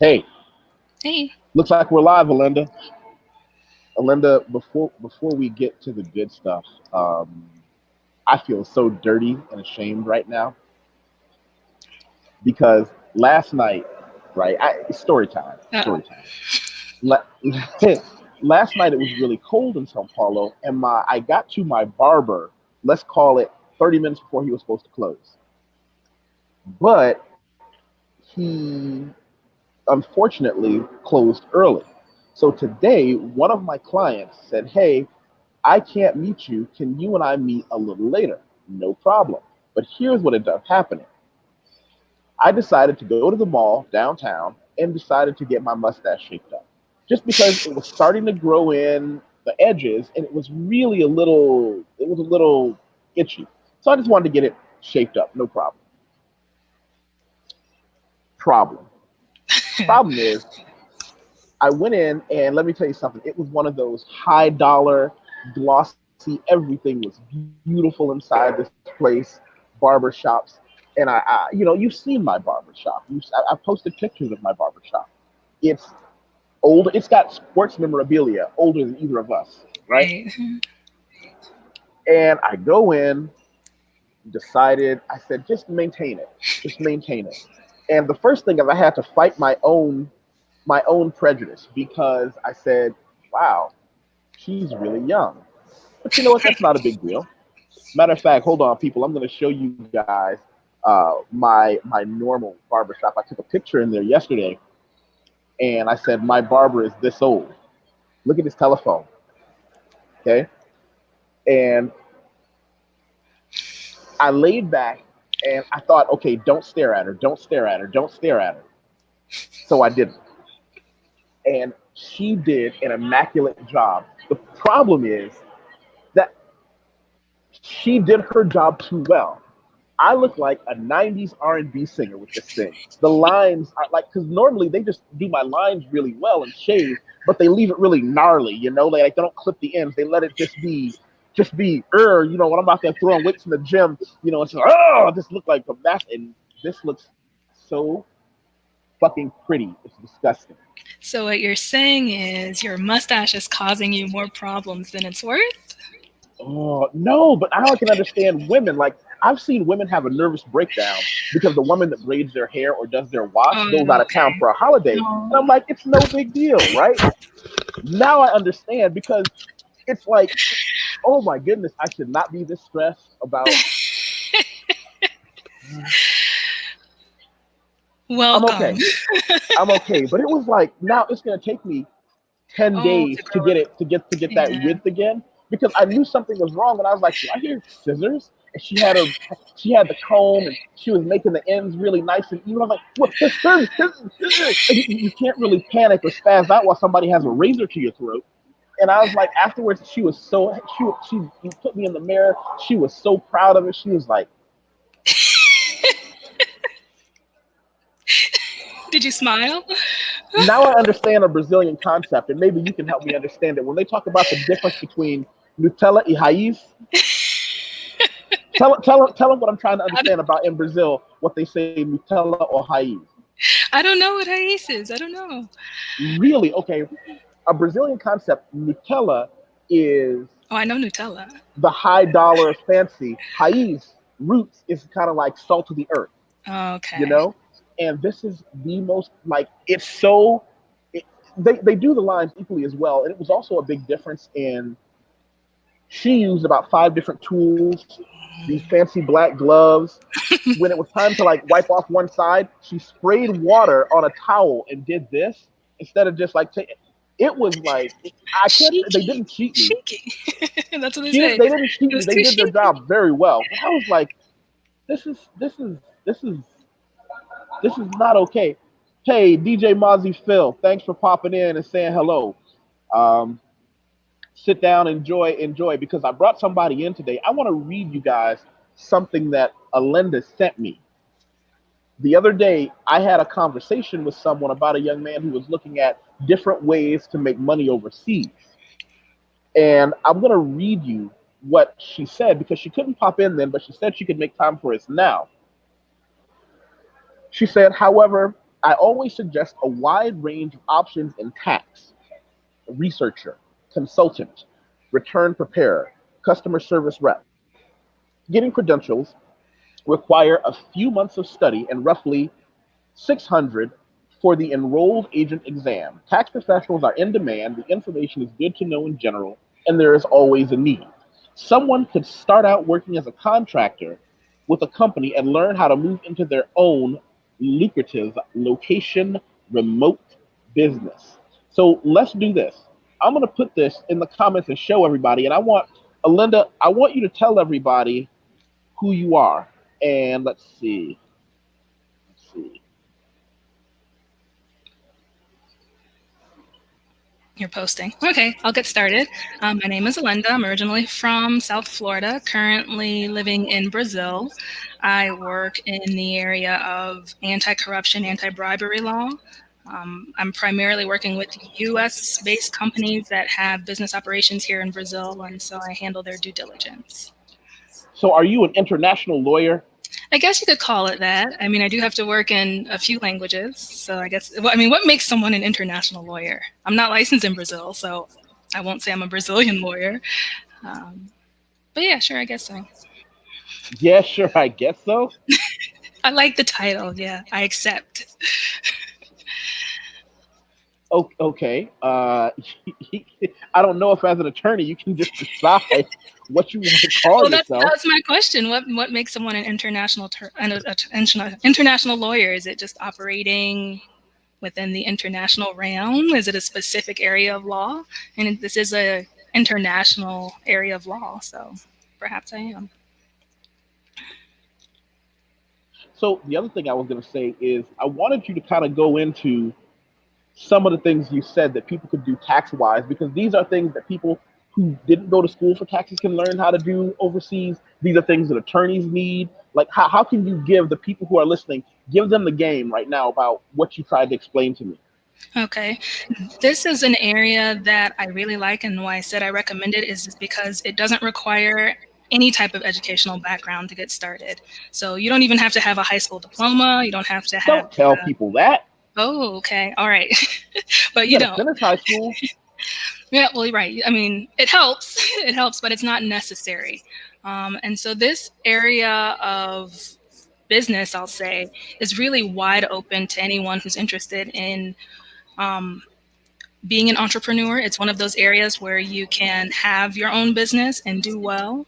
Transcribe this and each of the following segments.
Hey, Hey. looks like we're live, Alinda. Alinda, before we get to the good stuff, I feel so dirty and ashamed right now because last night, right? Story time. Uh-oh. Story time. La- Last night it was really cold in Sao Paulo, and my I got to my barber. Let's call it 30 minutes before he was supposed to close, but he unfortunately closed early. So today, one of my clients said, "Hey, I can't meet you. Can you and I meet a little later?" No problem. But here's what ended up happening. I decided to go to the mall downtown and decided to get my mustache shaped up. Just because it was starting to grow in the edges and it was really a little itchy. So I just wanted to get it shaped up, no problem. Problem. Problem is I went in and let me tell you something. It was one of those high dollar, glossy, everything was beautiful inside this place, barber shops. And you've seen my barber shop. I posted pictures of my barber shop. It's old. It's got sports memorabilia older than either of us, right? Right. And I go in, decided, I said, just maintain it. And the first thing is I had to fight my own prejudice because I said, wow, she's really young. But you know what? That's not a big deal. Matter of fact, hold on, people. I'm going to show you guys my normal barbershop. I took a picture in there yesterday, and I said my barber is this old. Look at his telephone, okay? And I laid back, and I thought, okay, don't stare at her, don't stare at her, don't stare at her. So I didn't, and she did an immaculate job. The problem is that she did her job too well. I look like a '90s R&B singer with this thing. The lines are like because normally they just do my lines really well and shave, but they leave it really gnarly. They don't clip the ends. They let it just be. When I'm out there throwing weights in the gym, it's like, this look like a mess, and this looks so fucking pretty. It's disgusting. So what you're saying is your mustache is causing you more problems than it's worth? Oh no, but now I can understand women. Like I've seen women have a nervous breakdown because the woman that braids their hair or does their wash Oh, goes out of town okay. for a holiday, and I'm No. like, it's no big deal, right? Now I understand because it's like, oh my goodness, I should not be this stressed about. I'm Welcome. okay. I'm okay, but it was like now it's gonna take me 10 Oh, days to to grow get it. it to get that Yeah. width again because I knew something was wrong and I was like, do I hear scissors? And she had the comb and she was making the ends really nice and even. I'm like, what? You can't really panic or spaz out while somebody has a razor to your throat. And I was like, afterwards, she was so she you put me in the mirror. She was so proud of it. She was like, Did you smile? now I understand a Brazilian concept, and maybe you can help me understand it. When they talk about the difference between Nutella and raiz, tell them what I'm trying to I don't, understand about in Brazil, what they say Nutella or raiz. I don't know what Hayes is. I don't know. Really? Okay. A Brazilian concept, Nutella is Oh, I know Nutella. the high dollar fancy. Raiz, roots, is kind of like salt of the earth, you Okay. know? And this is the most, like, it's so, it, they do the lines equally as well. And it was also a big difference in, she used about five different tools, these fancy black gloves. When it was time to like wipe off one side, she sprayed water on a towel and did this instead of just like it was like I can't say they Cheeky. didn't cheat me. Cheeky. That's what they She didn't. say. They didn't cheat It me. was They too did their cheeky. job very well. But I was like, this is not okay. Hey, DJ Mozzie Phil, thanks for popping in and saying hello. Um, Sit down, enjoy, because I brought somebody in today. I want to read you guys something that Alinda sent me. The other day, I had a conversation with someone about a young man who was looking at different ways to make money overseas. And I'm going to read you what she said because she couldn't pop in then, but she said she could make time for us now. She said, however, I always suggest a wide range of options in tax: researcher, consultant, return preparer, customer service rep. Getting credentials require a few months of study and roughly 600 for the enrolled agent exam. Tax professionals are in demand, the information is good to know in general, and there is always a need. Someone could start out working as a contractor with a company and learn how to move into their own lucrative location remote business. So let's do this. I'm going to put this in the comments and show everybody. And I want, Alinda, I want you to tell everybody who you are. And let's see. Let's see. You're posting. Okay, I'll get started. My name is Alenda. I'm originally from South Florida, currently living in Brazil. I work in the area of anti-corruption, anti-bribery law. I'm primarily working with US-based companies that have business operations here in Brazil, and so I handle their due diligence. So are you an international lawyer? I guess you could call it that. I mean, I do have to work in a few languages. So I guess, I mean, what makes someone an international lawyer? I'm not licensed in Brazil, so I won't say I'm a Brazilian lawyer. But yeah, sure, I guess so. Yeah, sure, I guess so. I like the title. Yeah, I accept. Okay. I don't know if as an attorney you can just decide what you want to call Well, yourself. that's my question. What makes someone an international lawyer? Is it just operating within the international realm? Is it a specific area of law? And this is a international area of law, so perhaps I am. So the other thing I was going to say is I wanted you to kind of go into some of the things you said that people could do tax wise, because these are things that people who didn't go to school for taxes can learn how to do overseas. These are things that attorneys need. Like, how can you give the people who are listening, give them the game right now about what you tried to explain to me? Okay. This is an area that I really like, and why I said I recommend it is because it doesn't require any type of educational background to get started. So you don't even have to have a high school diploma. You don't have to have. Don't tell people that. Oh, okay. All right. But You you got to don't. finish high school. Yeah, well, you're right. I mean, it helps. It helps, but it's not necessary. And so this area of business, I'll say, is really wide open to anyone who's interested in um, being an entrepreneur. It's one of those areas where you can have your own business and do well.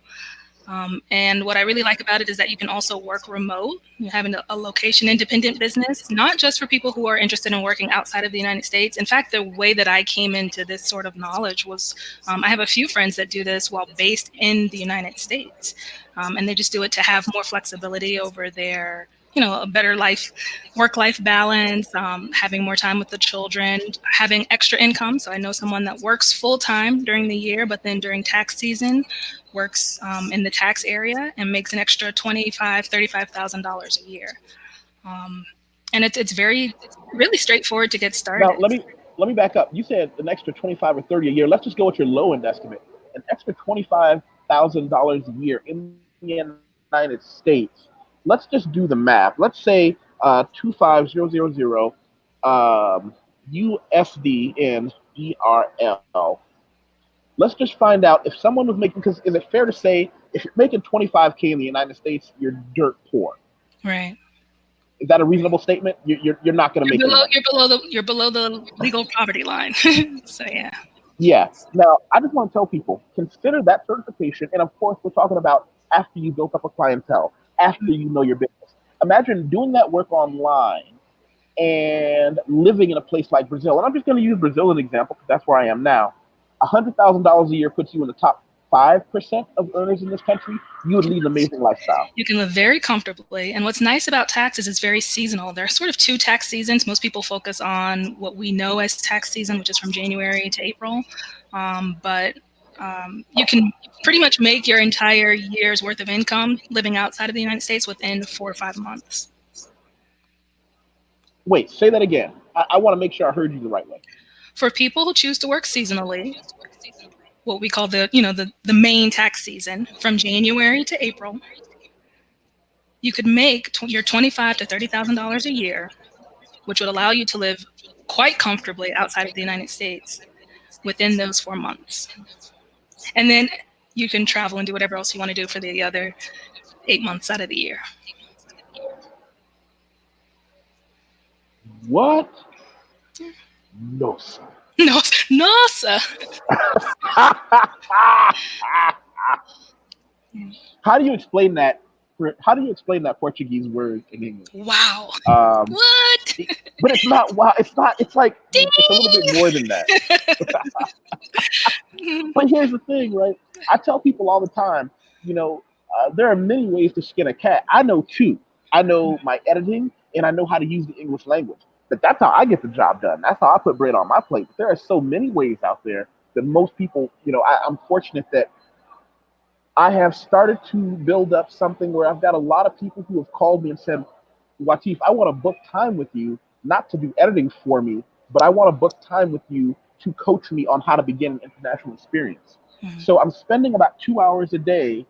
And what I really like about it is that you can also work remote. You're having a location independent business, not just for people who are interested in working outside of the United States. In fact, the way that I came into this sort of knowledge was I have a few friends that do this while based in the United States. And they just do it to have more flexibility over their, a better work-life balance, having more time with the children, having extra income. So I know someone that works full-time during the year, but then during tax season works in the tax area and makes an extra $35,000 a year. And it's really straightforward to get started. Now let me back up. You said an extra 25 or 30 a year. Let's just go with your low end estimate. An extra $25,000 a year in the United States. Let's just do the math. Let's say 25000 USD in ERL. Let's just find out if someone was making, because is it fair to say if you're making 25K in the United States, you're dirt poor? Right. Is that a reasonable statement? You're not going to make below, any money. you're below the legal poverty line. So yeah. Yeah. Now, I just want to tell people, consider that certification. And of course, we're talking about after you built up a clientele, after you know your business. Imagine doing that work online and living in a place like Brazil. And I'm just going to use Brazil as an example because that's where I am now. $100,000 a year puts you in the top 5% of earners in this country. You would lead an amazing lifestyle. You can live very comfortably. And what's nice about tax is it's very seasonal. There are sort of two tax seasons. Most people focus on what we know as tax season, which is from January to April. But you can pretty much make your entire year's worth of income living outside of the United States within 4 or 5 months. Wait, say that again. I want to make sure I heard you the right way. For people who choose to work seasonally, what we call the main tax season from January to April, you could make your $25,000 to $30,000 a year which would allow you to live quite comfortably outside of the United States within those 4 months. And then you can travel and do whatever else you want to do for the other 8 months out of the year. What? No, sir. No, no, sir. How do you explain that? How do you explain that Portuguese word in English? Wow. What? But it's not wow. It's not. It's like it's a little bit more than that. But here's the thing, right? I tell people all the time, there are many ways to skin a cat. I know two. I know my editing, and I know how to use the English language. But that's how I get the job done. That's how I put bread on my plate. But there are so many ways out there that most people, I'm fortunate that I have started to build up something where I've got a lot of people who have called me and said, Wateef, I want to book time with you, not to do editing for me, but I want to book time with you to coach me on how to begin an international experience. Mm-hmm. So I'm spending about 2 hours a day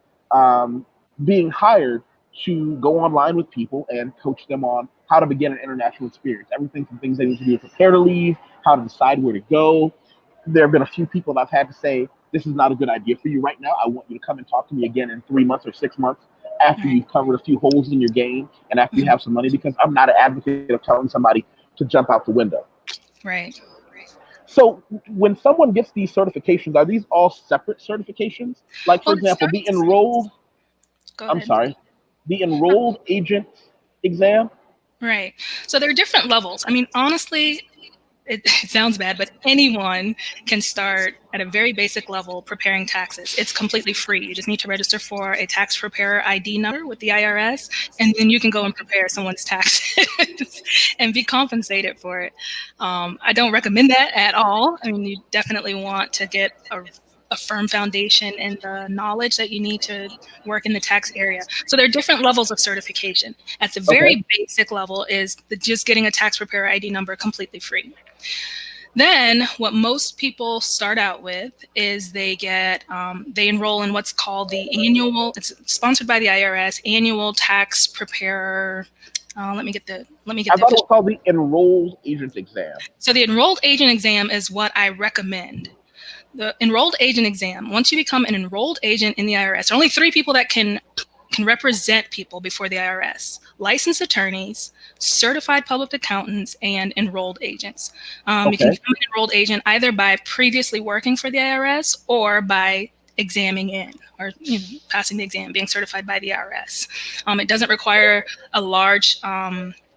being hired to go online with people and coach them on how to begin an international experience. Everything from things they need to do to prepare to leave, how to decide where to go. There have been a few people that I've had to say, this is not a good idea for you right now. I want you to come and talk to me again in 3 months or 6 months after you've covered a few holes in your game and after you have some money, because I'm not an advocate of telling somebody to jump out the window. Right. So when someone gets these certifications, are these all separate certifications? Like, for example, the enrolled agent exam? Right. So there are different levels. I mean, honestly, it sounds bad, but anyone can start at a very basic level preparing taxes. It's completely free. You just need to register for a tax preparer ID number with the IRS, and then you can go and prepare someone's taxes and be compensated for it. I don't recommend that at all. I mean, you definitely want to get a firm foundation and the knowledge that you need to work in the tax area. So there are different levels of certification. At the very basic level is just getting a tax preparer ID number completely free. Then what most people start out with is they enroll in what's called the annual, it's sponsored by the IRS, annual tax preparer. Let me get the. I thought it was called the enrolled agent exam. So the enrolled agent exam is what I recommend. The enrolled agent exam, once you become an enrolled agent in the IRS, there are only 3 people that can represent people before the IRS: licensed attorneys, certified public accountants, and enrolled agents. You can become an enrolled agent either by previously working for the IRS or by examining in or passing the exam, being certified by the IRS. It doesn't require a large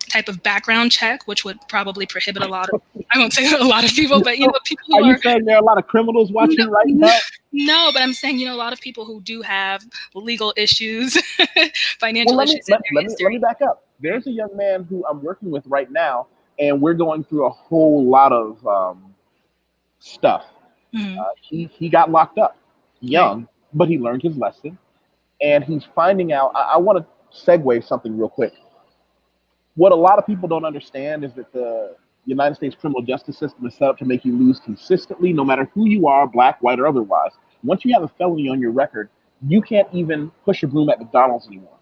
type of background check, which would probably prohibit I won't say a lot of people, but people who are you saying there are a lot of criminals watching right now? No, but I'm saying, a lot of people who do have legal issues, financial issues. Let me back up. There's a young man who I'm working with right now, and we're going through a whole lot of stuff. Mm-hmm. He got locked up young, but he learned his lesson, and he's finding out. I want to segue something real quick. What a lot of people don't understand is that the United States criminal justice system is set up to make you lose consistently, no matter who you are, black, white, or otherwise. Once you have a felony on your record, you can't even push a broom at McDonald's anymore.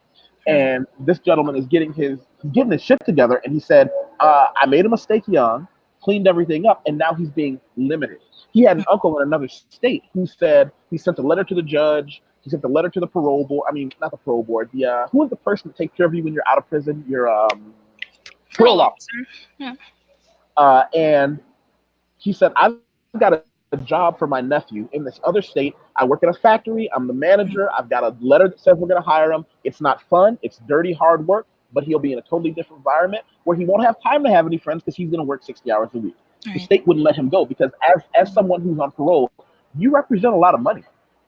And this gentleman is getting his shit together, and he said, I made a mistake young, cleaned everything up, and now he's being limited. He had an uncle in another state who said he sent a letter to the judge. He sent a letter to the parole board. I mean, not the parole board. Who is the person that takes care of you when you're out of prison? Your parole officer. Yeah. And he said, I've got a job for my nephew in this other state. I work at a factory. I'm the manager. I've got a letter that says we're going to hire him. It's not fun. It's dirty, hard work, but he'll be in a totally different environment where he won't have time to have any friends because he's going to work 60 hours a week. Right. The state wouldn't let him go because as someone who's on parole, you represent a lot of money.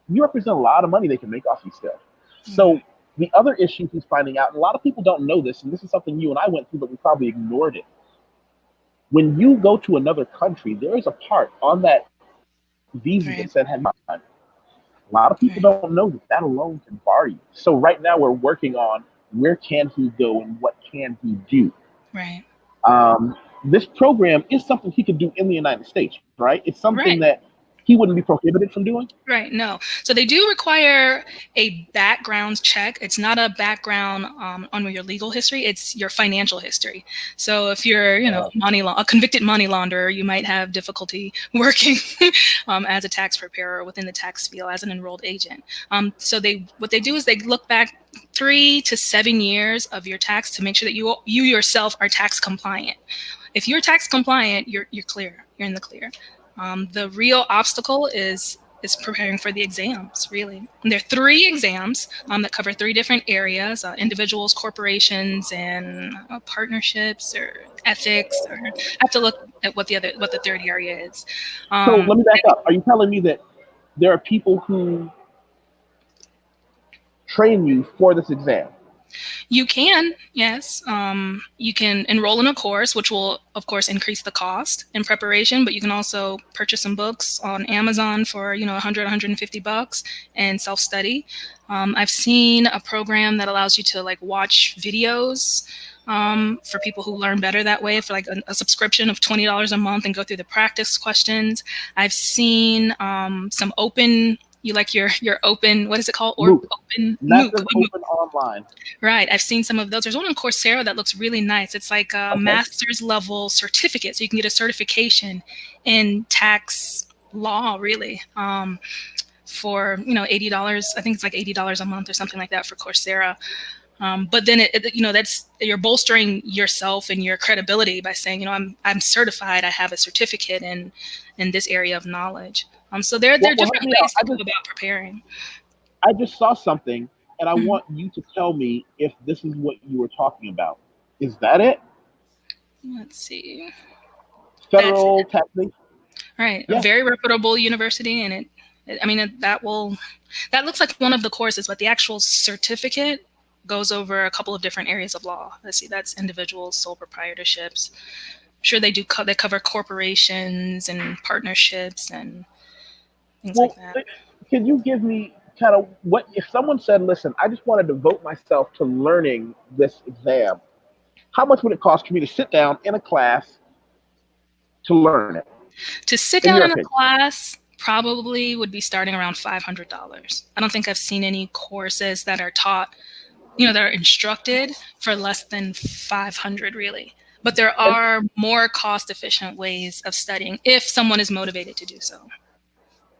You represent a lot of money they can make off you still. So the other issue he's finding out, and a lot of people don't know this, and this is something you and I went through, but we probably ignored it. When you go to another country, there is a part on that visa that said have time. A lot of people don't know that alone can bar you. So right now we're working on where can he go and what can he do. Right. This program is something he could do in the United States, right? It's something that he wouldn't be prohibited from doing? Right. No. So they do require a background check. It's not a background on your legal history. It's your financial history. So if you're, a convicted money launderer, you might have difficulty working as a tax preparer within the tax field as an enrolled agent. So what they do is they look back 3 to 7 years of your tax to make sure that you yourself are tax compliant. If you're tax compliant, you're clear. You're in the clear. The real obstacle is preparing for the exams, really. And there are 3 exams that cover 3 different areas: individuals, corporations, and partnerships or ethics. Or I have to look at what the third area is. So let me back up. Are you telling me that there are people who train you for this exam? You can, yes. You can enroll in a course, which will, of course, increase the cost in preparation, but you can also purchase some books on Amazon for, $100, $150 and self-study. I've seen a program that allows you to watch videos for people who learn better that way, for a subscription of $20 a month and go through the practice questions. I've seen some open... You like your open, what is it called? Or MOOC. open Massive MOOC. open online. Right. I've seen some of those. There's one on Coursera that looks really nice. It's like a master's level certificate. So you can get a certification in tax law, really, for, $80. I think it's like $80 a month or something like that for Coursera. But then that's, you're bolstering yourself and your credibility by saying, I'm certified. I have a certificate in this area of knowledge. So there are different ways to go about preparing. I just saw something, and I want you to tell me if this is what you were talking about. Is that it? Let's see. Federal taxation. Right. Yeah. A very reputable university, and that looks like one of the courses, but the actual certificate goes over a couple of different areas of law. Let's see. That's individuals, sole proprietorships. I'm sure they do. They cover corporations and partnerships and things like that. Can you give me kind of what if someone said, listen, I just want to devote myself to learning this exam, how much would it cost for me to sit down in a class to learn it? To sit down in a class probably would be starting around $500. I don't think I've seen any courses that are taught, that are instructed for less than $500 really. But there are more cost-efficient ways of studying if someone is motivated to do so.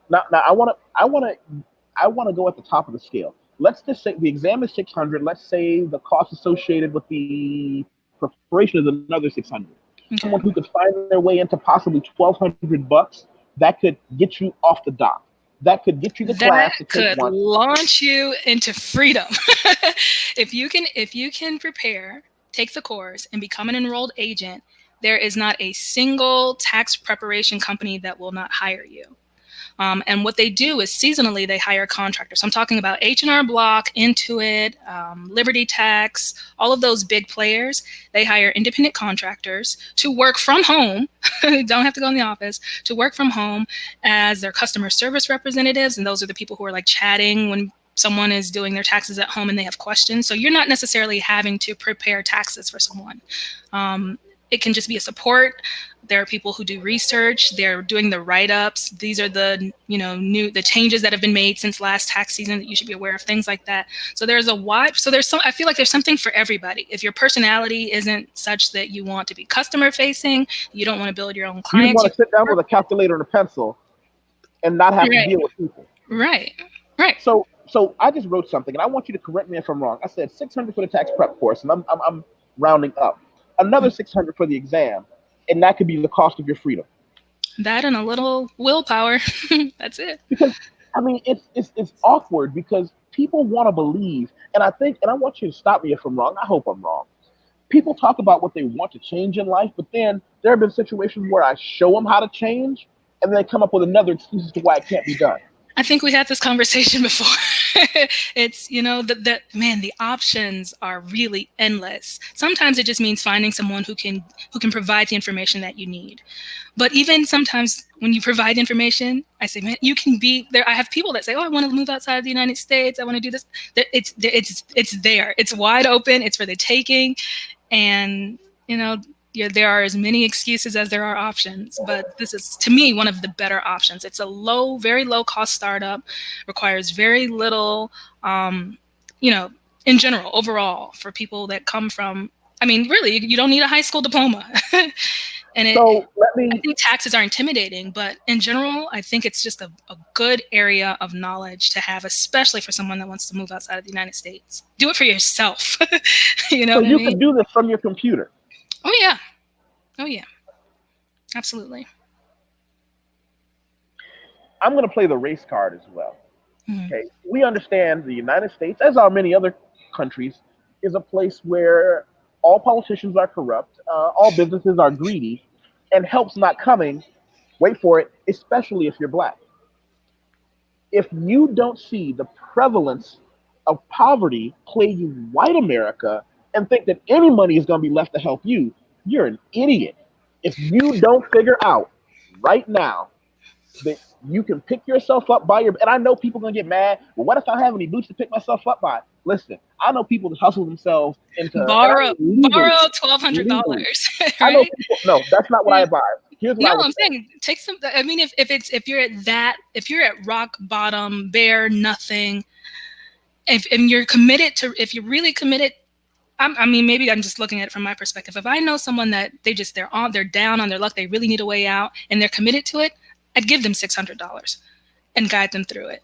Now I want to go at the top of the scale. Let's just say the exam is $600. Let's say the cost associated with the preparation is another $600. Okay. Someone who could find their way into possibly $1,200, that could get you off the dock. That could get you the class. That could launch you into freedom. If you can prepare, take the course, and become an enrolled agent, there is not a single tax preparation company that will not hire you. And what they do is seasonally they hire contractors. So I'm talking about H&R Block, Intuit, Liberty Tax, all of those big players. They hire independent contractors to work from home, don't have to go in the office, to work from home as their customer service representatives. And those are the people who are chatting when someone is doing their taxes at home and they have questions. So you're not necessarily having to prepare taxes for someone. It can just be a support. There are people who do research. They're doing the write-ups. These are the the changes that have been made since last tax season that you should be aware of, things like that. So there's I feel like there's something for everybody. If your personality isn't such that you want to be customer facing, you don't want to build your own clients. You want to sit down with a calculator and a pencil and not have to deal with people. Right. So I just wrote something, and I want you to correct me if I'm wrong. I said $600 for the tax prep course, and I'm rounding up. Another $600 for the exam, and that could be the cost of your freedom. That and a little willpower. That's it. Because it's awkward because people want to believe, and I want you to stop me if I'm wrong. I hope I'm wrong. People talk about what they want to change in life, but then there have been situations where I show them how to change, and then they come up with another excuse as to why it can't be done. I think we had this conversation before. It's, the options are really endless. Sometimes it just means finding someone who can provide the information that you need. But even sometimes when you provide information, I say, man, you can be there. I have people that say, oh, I want to move outside of the United States. I want to do this. It's there. It's wide open. It's for the taking. And, there are as many excuses as there are options, but this is, to me, one of the better options. It's a very low cost startup, requires very little, in general, overall, for people that come from, I mean, really, you don't need a high school diploma. And So I think taxes are intimidating, but in general, I think it's just a good area of knowledge to have, especially for someone that wants to move outside of the United States. Do it for yourself. You know so what I you mean? can do this from your computer. Oh, yeah. Oh, yeah. Absolutely. I'm going to play the race card as well. Mhm. Okay, we understand the United States, as are many other countries, is a place where all politicians are corrupt, all businesses are greedy, and help's not coming. Wait for it, especially if you're black. If you don't see the prevalence of poverty plaguing white America and think that any money is going to be left to help you, you're an idiot. If you don't figure out right now that you can pick yourself up by your, and I know people are gonna get mad. Well, what if I have any boots to pick myself up by? Listen, I know people that hustle themselves into, and I Borrow mean legally, legally. $1,200, I know right? people. No, that's not what I advise. Here's what No, I would I'm say. saying take some. I mean, if you're at if you're at rock bottom, bare nothing, and you're committed to, if you're really committed. I mean, maybe I'm just looking at it from my perspective. If I know someone that they're down on their luck, they really need a way out, and they're committed to it, I'd give them $600 and guide them through it.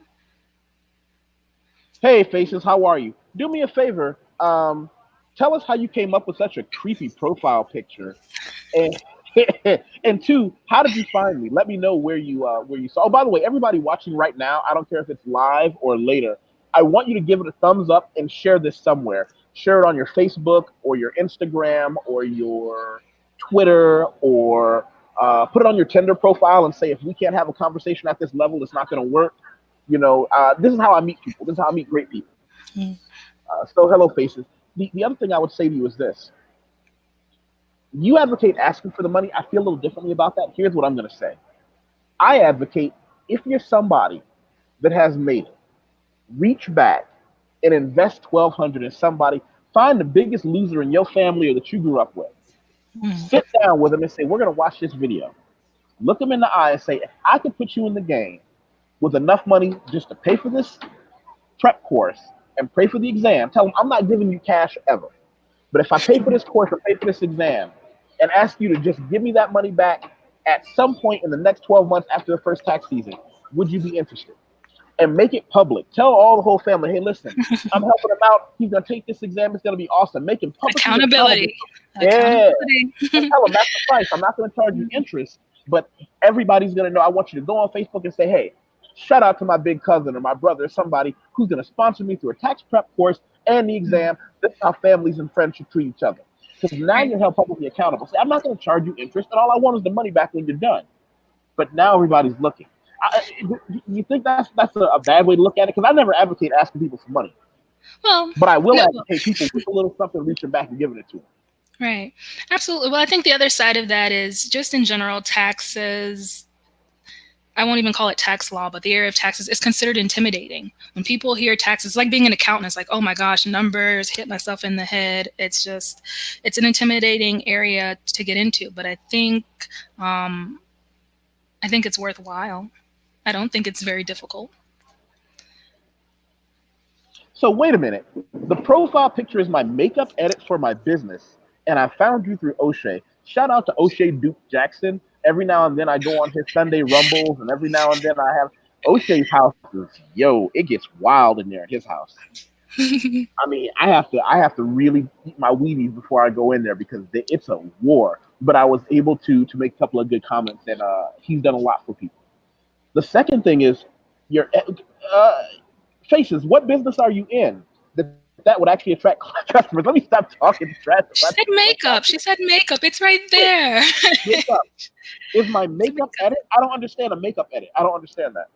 Hey, faces, how are you? Do me a favor. Tell us how you came up with such a creepy profile picture, and and two, how did you find me? Let me know where you saw. Oh, by the way, everybody watching right now, I don't care if it's live or later. I want you to give it a thumbs up and share this somewhere. Share it on your Facebook or your Instagram or your Twitter, or put it on your Tinder profile and say, if we can't have a conversation at this level, it's not going to work. This is how I meet people. This is how I meet great people. Mm. So hello, faces. The other thing I would say to you is this: you advocate asking for the money. I feel a little differently about that. Here's what I'm going to say. I advocate, if you're somebody that has made it, reach back and invest 1,200 in somebody. Find the biggest loser in your family or that you grew up with. Mm. Sit down with them and say, we're going to watch this video. Look them in the eye and say, if I could put you in the game with enough money just to pay for this prep course and pay for the exam, tell them I'm not giving you cash ever. But if I pay for this course or pay for this exam and ask you to just give me that money back at some point in the next 12 months after the first tax season, would you be interested? And make it public. Tell all the whole family, hey, listen, I'm helping him out. He's going to take this exam. It's going to be awesome. Make him publicly accountable. Accountability. Yeah. Accountability. And tell him that's the price. I'm not going to charge you interest, but everybody's going to know. I want you to go on Facebook and say, hey, shout out to my big cousin or my brother or somebody who's going to sponsor me through a tax prep course and the exam. This is how families and friends should treat each other. Because now Right. you're held publicly accountable. Say, I'm not going to charge you interest, and all I want is the money back when you're done. But now everybody's looking. You think that's a bad way to look at it? Because I never advocate asking people for money, Well, but I will no, advocate people with a little something reaching back and giving it to them. right. Absolutely. Well, I think the other side of that is just in general, taxes. I won't even call it tax law, but the area of taxes is considered intimidating. When people hear taxes, like being an accountant, it's like, oh my gosh, numbers, hit myself in the head. It's an intimidating area to get into. But I think it's worthwhile. I don't think it's very difficult. So wait a minute. The profile picture is my makeup edit for my business, and I found you through O'Shea. Shout out to O'Shea Duke Jackson. Every now and then I go on his Sunday Rumbles, and every now and then I have O'Shea's house. It gets wild in there at his house. I mean, I have to really eat my Wheaties before I go in there because it's a war. But I was able to make a couple of good comments, and he's done a lot for people. The second thing is your faces. What business are you in that would actually attract customers? Let me stop talking trash. She said makeup. She said makeup. It's right there. Makeup. Is my makeup edit? I don't understand a makeup edit. I don't understand that.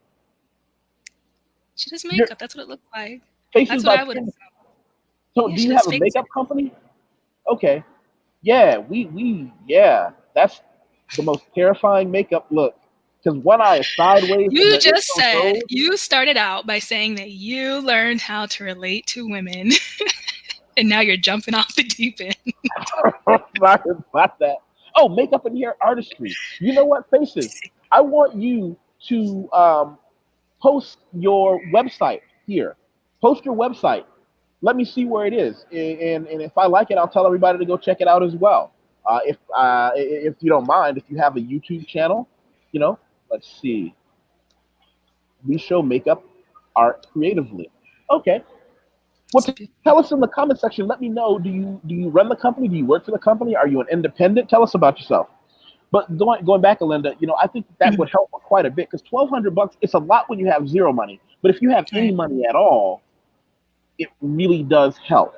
She does makeup. That's what it looks like. Faces That's what by I would have. So Yeah, do she you does have a face makeup it. company? Okay. Yeah, we that's the most terrifying makeup look. Because one eye is sideways and You there is just no said, nose. you started out by saying that you learned how to relate to women. And now you're jumping off the deep end. Sorry about that. Oh, makeup and hair artistry. You know what, Faces? I want you to post your website here. Post your website. Let me see where it is, and if I like it, I'll tell everybody to go check it out as well. If you don't mind, if you have a YouTube channel, you know, let's see. We show makeup art creatively. Okay. Well, tell us in the comment section. Let me know. Do you run the company? Do you work for the company? Are you an independent? Tell us about yourself. But going back, Alinda, I think that would help quite a bit because $1,200, it's a lot when you have zero money. But if you have any Right. money at all, it really does help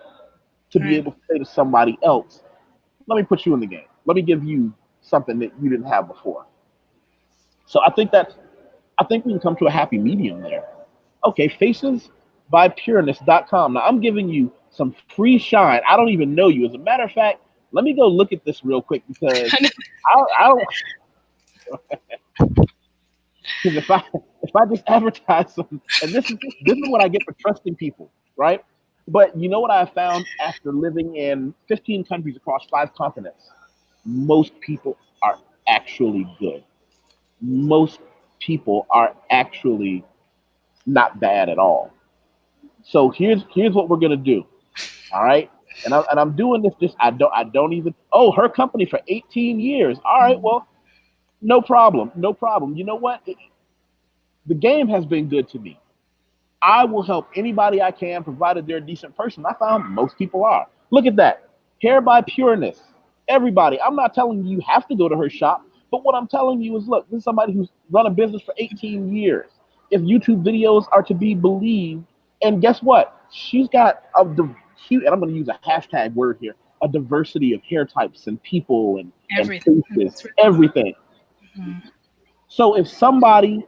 to be Right. able to say to somebody else, let me put you in the game. Let me give you something that you didn't have before. So I think we can come to a happy medium there. Okay, facesbypureness.com. Now I'm giving you some free shine. I don't even know you. As a matter of fact, let me go look at this real quick because I don't because if I just advertise them, and this is what I get for trusting people, right? But you know what I found after living in 15 countries across 5 continents? Most people are actually good. Most people are actually not bad at all. So here's what we're gonna do. All right. And I'm doing this just I don't even oh her company for 18 years. All right, well, no problem. No problem. You know what? The game has been good to me. I will help anybody I can, provided they're a decent person. I found most people are. Look at that. Hair by Pureness. Everybody. I'm not telling you have to go to her shop, but what I'm telling you is look, this is somebody who's run a business for 18 years. If YouTube videos are to be believed, and guess what? She's got and I'm going to use a hashtag word here, a diversity of hair types and people and Everything. faces, everything. So if somebody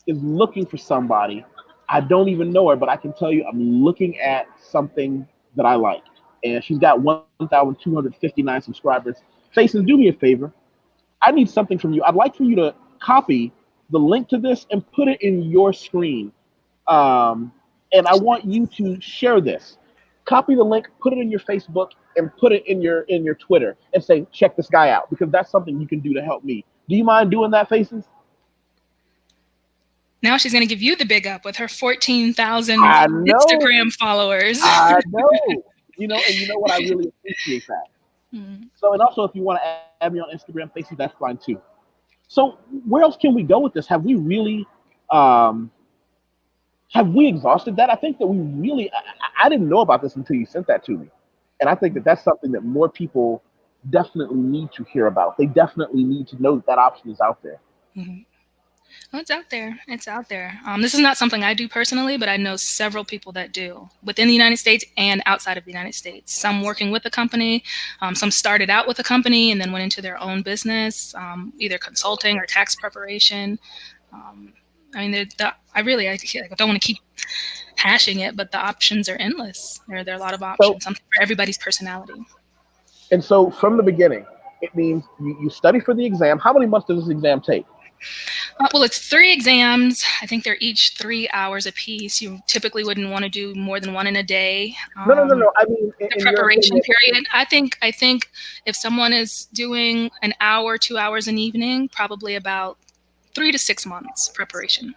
is looking for somebody. I don't even know her, but I can tell you I'm looking at something that I like. And she's got 1,259 subscribers. Faces, do me a favor. I need something from you. I'd like for you to copy the link to this and put it in your screen. Um, and I want you to share this. Copy the link, put it in your Facebook, and put it in your Twitter, and say, check this guy out, because that's something you can do to help me. Do you mind doing that, Faces? Now she's going to give you the big up with her 14,000 I know. Instagram followers. I know. And you know what? I really appreciate that. So, and also, if you want to add me on Instagram, Faces, that's fine too. So, where else can we go with this? Um, have we exhausted that? I think that we really, I didn't know about this until you sent that to me. And I think that that's something that more people definitely need to hear about. They definitely need to know that that option is out there. Well, it's out there. It's out there. This is not something I do personally, but I know several people that do within the United States and outside of the United States. Some working with a company, some started out with a company and then went into their own business, either consulting or tax preparation. I mean, I don't want to keep hashing it, but the options are endless. There are a lot of options, something for everybody's personality. And so from the beginning, it means you study for the exam. How many months does this exam take? Well, it's 3 exams. I think they're each 3 hours apiece. You typically wouldn't want to do more than one in a day. No. I mean, the preparation period. I think if someone is doing an hour, 2 hours an evening, probably about 3 to 6 months preparation.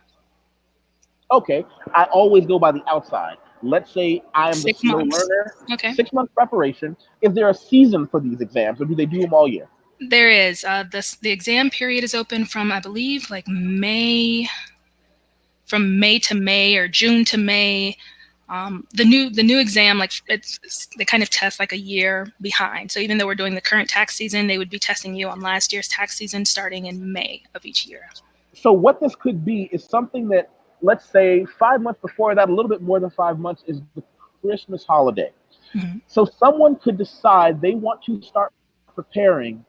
Okay, I always go by the outside. Let's say I am the 6 slow months. learner. Okay. 6 months preparation. Is there a season for these exams, or do they do them all year? There is. The exam period is open from, I believe, like from May to May or June to May. The new exam, like they kind of test like a year behind. So even though we're doing the current tax season, they would be testing you on last year's tax season starting in May of each year. So what this could be is something that, let's say 5 months before that, a little bit more than 5 months, is the Christmas holiday. So someone could decide they want to start preparing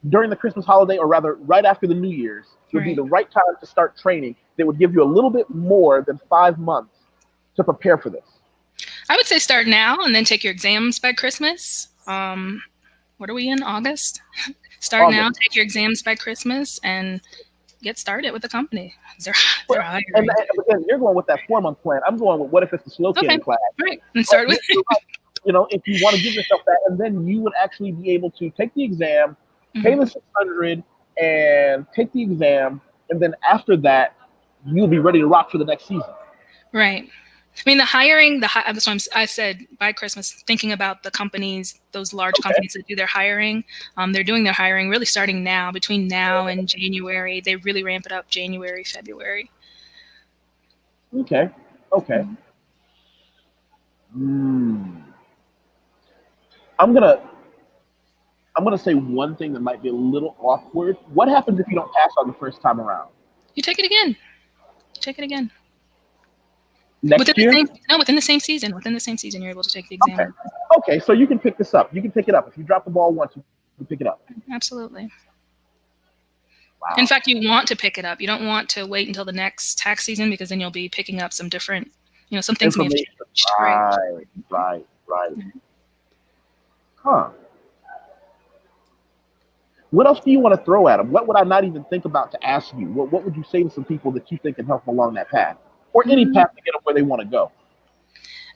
during the Christmas holiday, or rather right after the New Year's would be the right time to start training. They would give you a little bit more than 5 months to prepare for this. I would say start now and then take your exams by Christmas. What are we in, August? Start now, take your exams by Christmas, and get started with the company. They're hiring. But then you're going with that 4-month plan. I'm going with what if it's the slow killing class. Right. And start with if you want to give yourself that, and then you would actually be able to take the exam, pay the 600, and take the exam, and then after that, you'll be ready to rock for the next season. Right. I mean, the hiring, that's why I said by Christmas, thinking about the companies, those large companies that do their hiring, they're doing their hiring really starting now, between now and January. They really ramp it up January, February. Okay. I'm gonna say one thing that might be a little awkward. What happens if you don't pass on the first time around? You take it again. Take it again. Next year? Within the same season. Within the same season, you're able to take the exam. Okay, so you can pick this up. You can pick it up. If you drop the ball once, you can pick it up. Absolutely. Wow. In fact, you want to pick it up. You don't want to wait until the next tax season, because then you'll be picking up some different, some things may have changed. Right. Huh. What else do you want to throw at them? What would I not even think about to ask you? What would you say to some people that you think can help them along that path, or any path to get them where they want to go?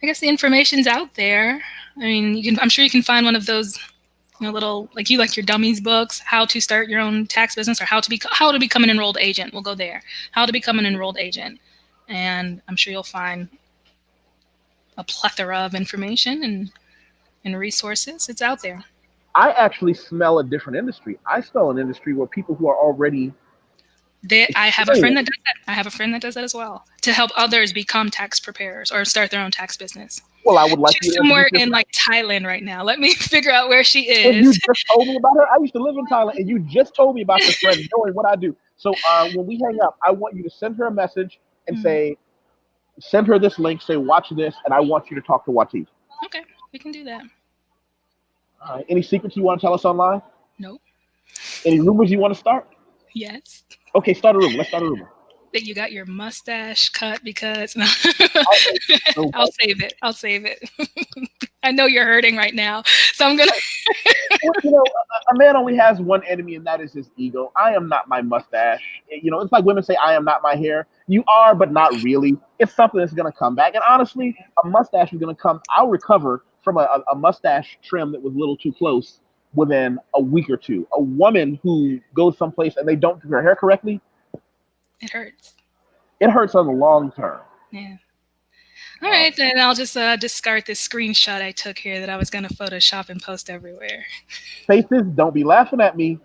I guess the information's out there. I mean, I'm sure you can find one of those, little, like your dummies books, how to start your own tax business, or how to become an enrolled agent. We'll go there. How to become an enrolled agent, and I'm sure you'll find a plethora of information and resources. It's out there. I actually smell a different industry. I smell an industry where people who are already I have a friend that does that. I have a friend that does that as well, to help others become tax preparers or start their own tax business. Well, I would like She's you to somewhere in Thailand right now. Let me figure out where she is. And you just told me about her. I used to live in Thailand, and you just told me about your friend, knowing what I do. So when we hang up, I want you to send her a message and say, send her this link, say, watch this, and I want you to talk to YusefWateef. Okay, we can do that. All right. Any secrets you want to tell us online? Nope. Any rumors you want to start? Yes. Okay, start a rumor. Let's start a rumor. That you got your mustache cut because I'll save it. I know you're hurting right now, so I'm gonna. Well, a man only has one enemy, and that is his ego. I am not my mustache. It's like women say, I am not my hair. You are, but not really. It's something that's going to come back. And honestly, a mustache is going to come. I'll recover from a mustache trim that was a little too close within a week or two. A woman who goes someplace and they don't do her hair correctly, it hurts. It hurts on the long term. Yeah. All right, then I'll just discard this screenshot I took here that I was going to Photoshop and post everywhere. Faces, don't be laughing at me.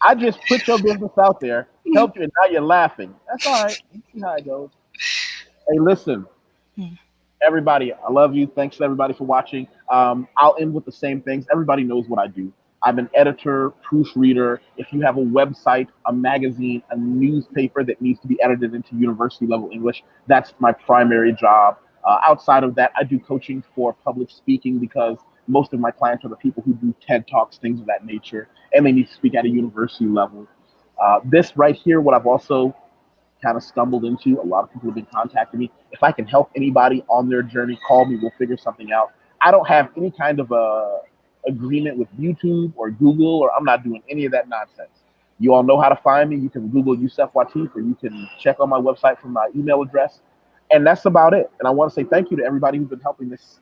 I just put your business out there, helped you, and now you're laughing. That's all right. You see how it goes. Hey, listen, everybody, I love you. Thanks to everybody for watching. I'll end with the same things. Everybody knows what I do. I'm an editor, proofreader. If you have a website, a magazine, a newspaper that needs to be edited into university level English, that's my primary job. Outside of that, I do coaching for public speaking because most of my clients are the people who do TED Talks, things of that nature, and they need to speak at a university level. This right here, what I've also kind of stumbled into, a lot of people have been contacting me. If I can help anybody on their journey, call me, we'll figure something out. I don't have any kind of a agreement with YouTube or Google, or I'm not doing any of that nonsense. You all know how to find me. You can Google YusefWateef, or you can check on my website for my email address. And that's about it. And I want to say thank you to everybody who's been helping this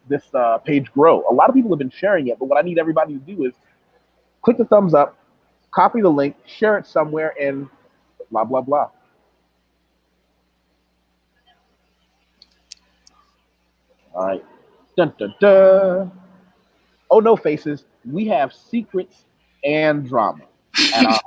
page grow. A lot of people have been sharing it, but what I need everybody to do is click the thumbs up, copy the link, share it somewhere, and blah, blah, blah. All right. Dun, dun, dun. Oh, no, faces. We have secrets and drama at our